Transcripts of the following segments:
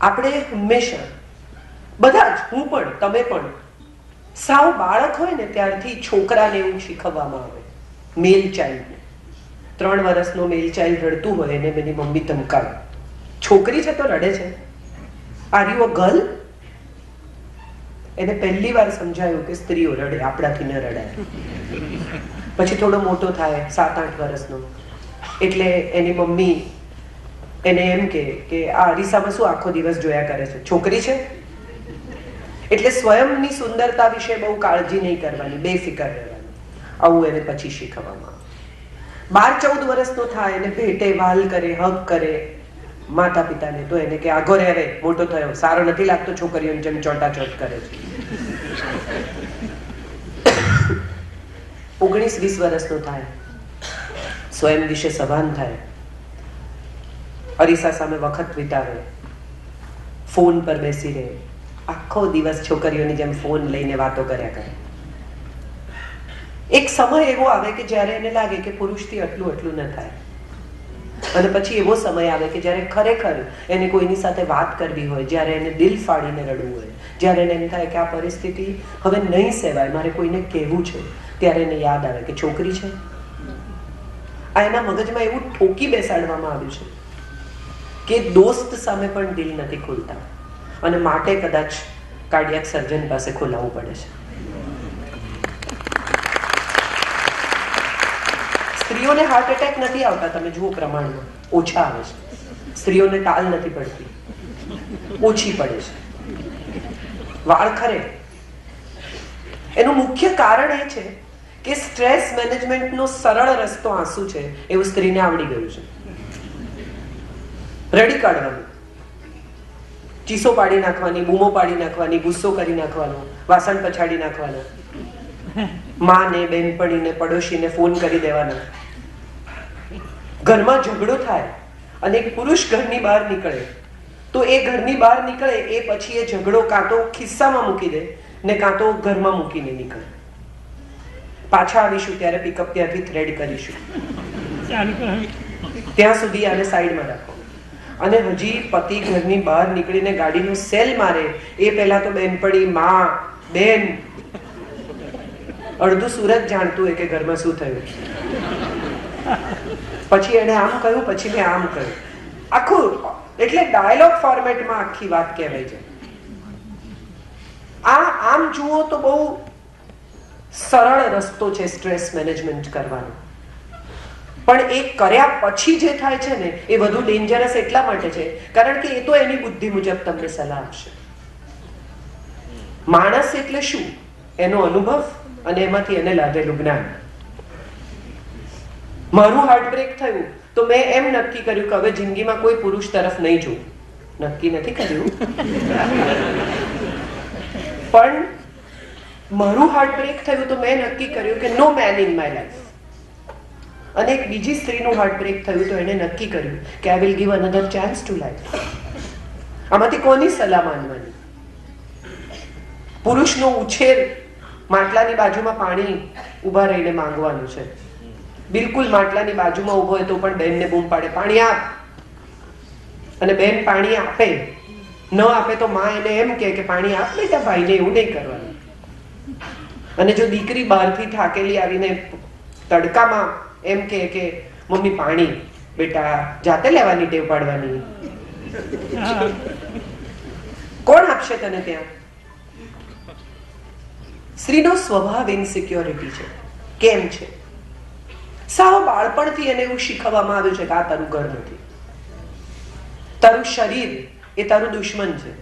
આપણે હંમેશા બધા જ, હું પણ, તમે પણ, સાવ બાળક હોય ને ત્યારથી છોકરાને એવું શીખવવામાં આવે. મેલ ચાઇલ્ડને, 3 વર્ષનો મેલ ચાઇલ્ડ રડતું હોય એને એની મમ્મી ધમકાવે. છોકરી છે તો રડે છે, આર યુ અ ગર્લ? એને પહેલી વાર સમજાયું કે સ્ત્રીઓ રડે, આપણાથી ન રડાય. પછી થોડો મોટો થાય, 7-8 વર્ષનો, એટલે એની મમ્મી એને એમ કે આ અરીસામાં શું આખો દિવસ જોયા કરે છે, છોકરી છે? એટલે સ્વયંની સુંદરતા વિશે બહુ કાળજી નહીં કરવાની, બેફિકર રહેવાની. આવું એને પછી શીખવવામાં. 12-14 વર્ષનો થાય, એને ભેટે વાલ કરે, હગ કરે માતા પિતાને, તો એને કે આગો રે, હવે મોટો થયો, સારો નથી લાગતો છોકરીઓને જેમ ચોટાચોટ કરે છે. 19-20 વર્ષનો થાય, સ્વયં વિશે સભાન થાય, અરીસા સામે વખત વિતાવે, ફોન પર બેસી રહે, આખો દિવસ છોકરીઓની જેમ ફોન લઈને વાતો કર્યા કરે. એક સમય એવો આવે કે જ્યારે એને લાગે કે પુરુષથી આટલું ન થાય, અને પછી એવો સમય આવે કે જ્યારે ખરેખર એને કોઈની સાથે વાત કરવી હોય, જ્યારે એને દિલ ફાડીને રડવું હોય, જ્યારે એને એમ થાય કે આ પરિસ્થિતિ હવે નહીં સહેવાય, મારે કોઈને કહેવું છે, ત્યારે એને યાદ આવે કે છોકરી છે. આ એના મગજમાં એવું ઠોકી બેસાડવામાં આવ્યું છે કે દોસ્ત સામે પણ દિલ નથી ખોલતા, અને માટે કદાચ કાર્ડિયાક સર્જન પાસે ખોલાવવું પડે છે. સ્ત્રીઓને હાર્ટ એટેક નથી આવતા, તમે જુઓ પ્રમાણમાં ઓછા આવે છે. સ્ત્રીઓને ટાલ નથી પડતી, ઓછી પડે છે. વાળ ખરે. એનું મુખ્ય કારણ એ છે કે સ્ટ્રેસ મેનેજમેન્ટનો સરળ રસ્તો આંસુ છે, એવું સ્ત્રીને આવડી ગયું છે. રડી કાઢવાનું, ચીસો પાડી નાખવાની, બૂમો પાડી નાખવાની, ગુસ્સો કરી નાખવાનો, વાસણ પછાડી નાખવાના, માને, બેનપણીને, પડોશીને ફોન કરી દેવાના. ઘરમાં ઝઘડો થાય અને એક પુરુષ ઘરની બહાર નીકળે, તો એ ઘરની બહાર નીકળે એ પછી એ ઝઘડો કાં તો ખિસ્સામાં મૂકી દે ને કાં તો ઘરમાં મૂકીને નીકળે. પાછા આવીશું ત્યારે પિકઅપ ત્યાંથી થ્રેડ કરીશું, ત્યાં સુધી આને સાઈડમાં રાખો. અને હજી પતિ ઘરની બહાર નીકળીને ગાડીનો સેલ મારે એ પહેલા તો બેનપણી, માં, બેન, અડધું સુરત જાણતું હોય કે ઘરમાં શું થયું. પછી એને આમ કહ્યું, પછી મેં આમ કહ્યું, આખું એટલે ડાયલોગ ફોર્મેટમાં આખી વાત કહેવાય છે. આમ જુઓ તો બહુ સરળ રસ્તો છે સ્ટ્રેસ મેનેજમેન્ટ કરવાનો, પણ એ કર્યા પછી જે થાય છે ને એ વધુ ડેન્જરસ એટલા માટે છે કારણ કે એ તો એની બુદ્ધિ મુજબ તમને સલાહ આપશે. માણસ એટલે શું? એનો અનુભવ અને એમાંથી એને લાગેલું જ્ઞાન. મારું હાર્ટબ્રેક થયું તો મેં એમ નક્કી કર્યું કે હવે જિંદગીમાં કોઈ પુરુષ તરફ નહીં જોઉં. નક્કી નથી કર્યું, પણ મારું હાર્ટબ્રેક થયું તો મેં નક્કી કર્યું કે નો મેન ઇન માય લાઈફ. અને એક બીજી સ્ત્રીનું હાર્ટબ્રેક થયું તો એને નક્કી કર્યું કે I will give another chance to life. આમાંથી કોની સલાહ માનવાની? પુરુષનો ઉછેર માટલાની બાજુમાં પાણી ઉભા રહીને માંગવાનું છે. બિલકુલ માટલાની બાજુમાં ઉભો હોય તો પણ બેનને બૂમ પાડે, પાણી આપ, અને બેન પાણી આપે, ન આપે તો માં એને એમ કે પાણી આપ બેટા ભાઈને, એવું નહીં કરવાનું. અને જો દીકરી બહારથી થાકેલી આવીને તડકામાં એમ કે મમ્મી પાણી, બેટા જાતે લેવાની ટેવ પાડવાની, કોણ આપશે તને ત્યાં? સ્ત્રીનો સ્વભાવ ઇનસિક્યોરિટી છે. કેમ છે? સાવ બાળપણથી એને એવું શીખવવામાં આવ્યું છે કે આ તારું ઘર નથી, તારું શરીર એ તારું દુશ્મન છે,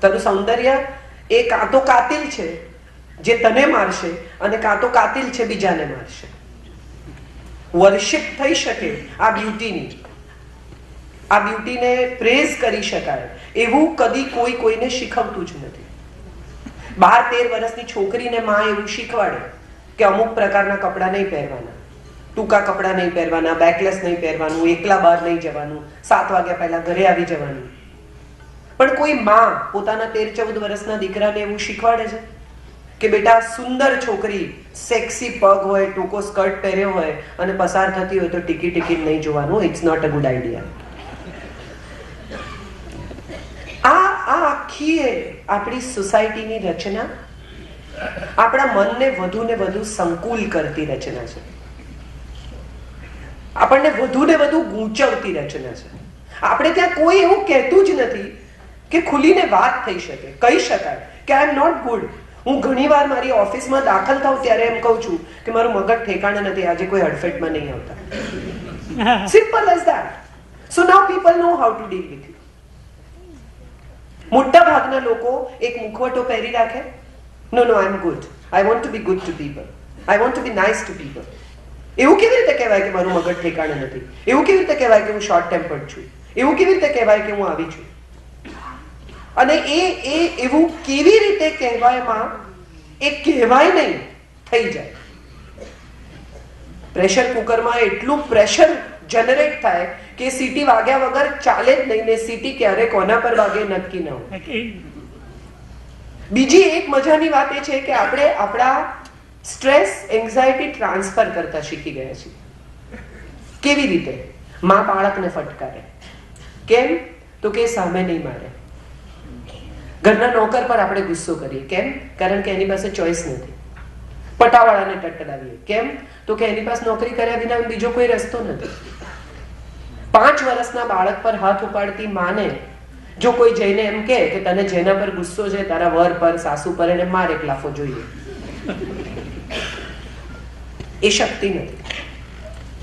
તારું સૌંદર્ય એ કાં તો કાતિલ છે જે તને મારશે અને કાં તો કાતિલ છે બીજાને મારશે. વર્શિપ થઈ શકે આ બ્યુટીની, આ બ્યુટીને પ્રેઝ કરી શકાય એવું કદી કોઈને શીખવતું જ નથી. 12-13 વર્ષની છોકરીને માં એવું શીખવાડે કે અમુક પ્રકારના કપડાં નહીં પહેરવાના, ટૂંકા કપડાં નહીં પહેરવાના, બેકલેસ નહીં પહેરવાનું, એકલા બહાર નહીં જવાનું, 7 વાગ્યા પહેલા ઘરે આવી જવાનું. પણ કોઈ માં પોતાના 13-14 વર્ષના દીકરાને એવું શીખવાડે છે કે બેટા સુંદર છોકરી, સેક્સી પગ હોય, ટૂંકો સ્કર્ટ પહેર્યો હોય અને પસાર થતી હોય તો ટીકી નહીં જોવાનું, it's not a good idea. આખી આપણી સોસાયટીની રચના આપણા મનને વધુ ને વધુ સંકુલ કરતી રચના છે, આપણને વધુ ને વધુ ગૂંચવતી રચના છે. આપણે ત્યાં કોઈ એવું કહેતું જ નથી કે ખુલીને વાત થઈ શકે, કહી શકાય કે આઈ એમ નોટ ગુડ. હું ઘણીવાર મારી ઓફિસમાં દાખલ થાઉં ત્યારે એમ કહું છું કે મારું મગજ ઠેકાણે નથી, આજે કોઈ હડફેટમાં નહીં આવતા. Simple as that. So now people know how to deal with you. મોટા ભાગના લોકો એક મુખવટો પહેરી રાખે, no I am good, I want to be good to people, I want to be nice to people. એવું કેવી રીતે કહેવાય કે મારું મગજ ઠેકાણે નથી? એવું કેવી રીતે કહેવાય કે હું શોર્ટ ટેમ્પર્ડ છું? એવું કેવી રીતે કહેવાય કે હું આવી છું? અને એવું કેવી રીતે કહેવાયમાં એ કહેવાય નહીં થઈ જાય. પ્રેશર કુકરમાં એટલું પ્રેશર જનરેટ થાય કે સીટી વાગ્યા વગર ચાલે જ નહીં, ને સીટી ક્યારે કોના પર વાગે નક્કી ન હોય. બીજી એક મજાની વાત એ છે કે આપણે આપણા સ્ટ્રેસ એન્ઝાયટી ટ્રાન્સફર કરતા શીખી ગયા છીએ. કેવી રીતે? માં બાળકને ફટકારે. કેમ? તો કે સામે નહીં મારે. ઘરના નોકર પર આપણે ગુસ્સો કરીએ. કેમ? કારણ કે એની પાસે ચોઈસ નથી. પટાવાળાને ટટલાવીએ. કેમ? તો કે એની પાસે નોકરી કર્યા વિના બીજો કોઈ રસ્તો નથી. 5 વર્ષના બાળક પર હાથ ઉપાડતી માને જો કોઈ જઈને એમ કે તને જેના પર ગુસ્સો છે, તારા વર પર, સાસુ પર, એને માર એક લાફો જોઈએ, એ શક્તિ નથી.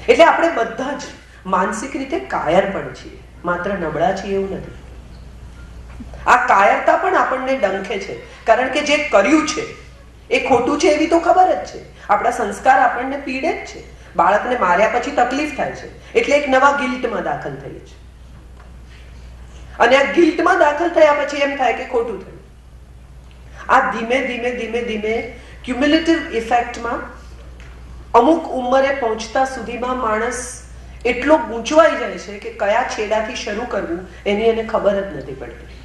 એટલે આપણે બધા જ માનસિક રીતે કાયર પણ છીએ, માત્ર નબળા છીએ એવું નથી. આ કાયરતા પણ આપણને ડંખે છે, કારણ કે જે કર્યું છે એ ખોટું છે એવી તો ખબર જ છે. આપણા સંસ્કાર આપણને પીડે જ છે. બાળકને માર્યા પછી તકલીફ થાય છે એટલે એક નવા ગિલ્ટમાં દાખલ થઈએ છે, અને આ ગિલ્ટમાં દાખલ થયા પછી એમ થાય કે ખોટું થયું. આ ધીમે ધીમે ધીમે ધીમે ક્યુમ્યુલેટિવ ઇફેક્ટમાં અમુક ઉંમરે પહોંચતા સુધીમાં માણસ એટલો ગૂંચવાઈ જાય છે કે કયા છેડાથી શરૂ કરવું એની એને ખબર જ નથી પડતી.